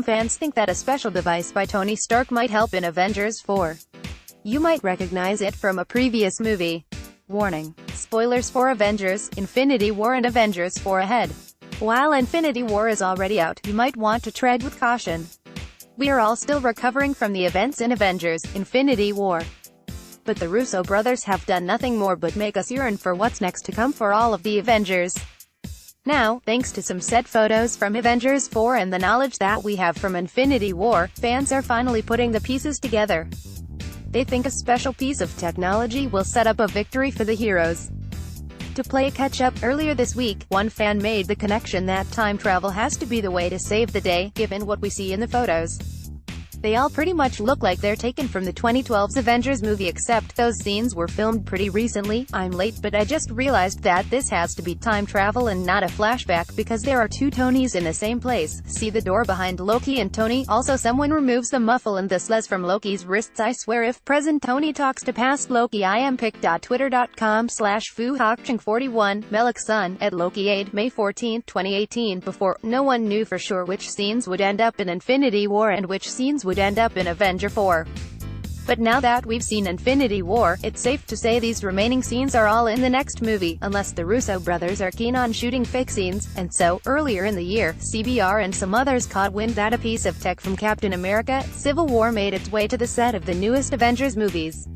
Some fans think that a special device by Tony Stark might help in Avengers 4. You might recognize it from a previous movie. Warning: spoilers for Avengers: Infinity War and Avengers 4 ahead. While Infinity War is already out, you might want to tread with caution. We are all still recovering from the events in Avengers: Infinity War. But the Russo brothers have done nothing more but make us yearn for what's next to come for all of the Avengers. Now, thanks to some set photos from Avengers 4 and the knowledge that we have from Infinity War, fans are finally putting the pieces together. They think a special piece of technology will set up a victory for the heroes. To play catch-up, earlier this week, one fan made the connection that time travel has to be the way to save the day, given what we see in the photos. They all pretty much look like they're taken from the 2012's Avengers movie, except those scenes were filmed pretty recently. I'm late, but I just realized that this has to be time travel and not a flashback, because there are two Tonys in the same place. See the door behind Loki and Tony? Also, someone removes the muffle and the slez from Loki's wrists. I swear if present Tony talks to past Loki. I am pic.twitter.com/fuhawking41, Melik's son, at LokiAid, May 14, 2018. Before, no one knew for sure which scenes would end up in Infinity War and which scenes would end up in Avenger 4. But now that we've seen Infinity War, it's safe to say these remaining scenes are all in the next movie, unless the Russo brothers are keen on shooting fake scenes. And so, earlier in the year, CBR and some others caught wind that a piece of tech from Captain America: Civil War made its way to the set of the newest Avengers movies.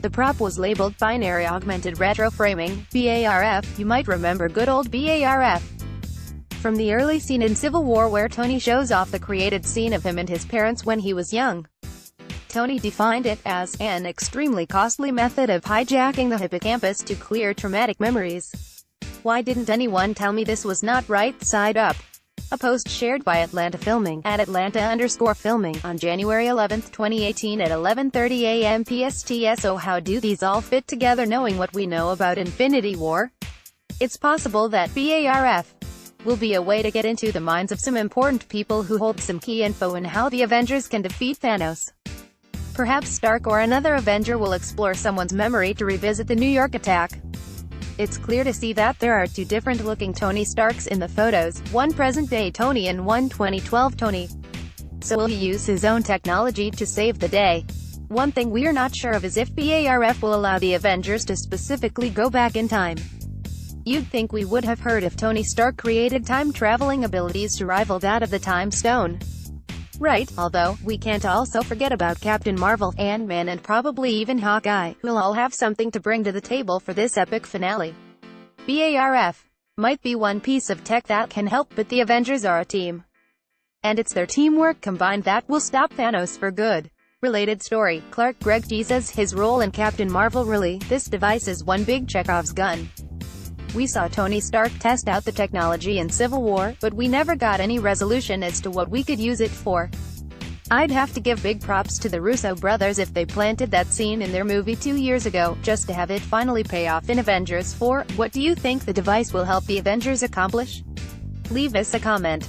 The prop was labeled Binary Augmented Retro Framing, BARF. You might remember good old BARF from the early scene in Civil War where Tony shows off the created scene of him and his parents when he was young. Tony defined it as an extremely costly method of hijacking the hippocampus to clear traumatic memories. Why didn't anyone tell me this was not right side up? A post shared by Atlanta Filming, at Atlanta_filming, on January 11, 2018 at 11:30 a.m. PST. So how do these all fit together knowing what we know about Infinity War? It's possible that BARF will be a way to get into the minds of some important people who hold some key info in how the Avengers can defeat Thanos. Perhaps Stark or another Avenger will explore someone's memory to revisit the New York attack. It's clear to see that there are two different-looking Tony Starks in the photos, one present-day Tony and one 2012 Tony. So will he use his own technology to save the day? One thing we're not sure of is if BARF will allow the Avengers to specifically go back in time. You'd think we would have heard if Tony Stark created time-traveling abilities to rival that of the Time Stone. Right, although, we can't also forget about Captain Marvel, Ant-Man and probably even Hawkeye, who'll all have something to bring to the table for this epic finale. BARF might be one piece of tech that can help, but the Avengers are a team. And it's their teamwork combined that will stop Thanos for good. Related story: Clark Gregg teases his role in Captain Marvel. Really, this device is one big Chekhov's gun. We saw Tony Stark test out the technology in Civil War, but we never got any resolution as to what we could use it for. I'd have to give big props to the Russo brothers if they planted that scene in their movie 2 years ago, just to have it finally pay off in Avengers 4. What do you think the device will help the Avengers accomplish? Leave us a comment.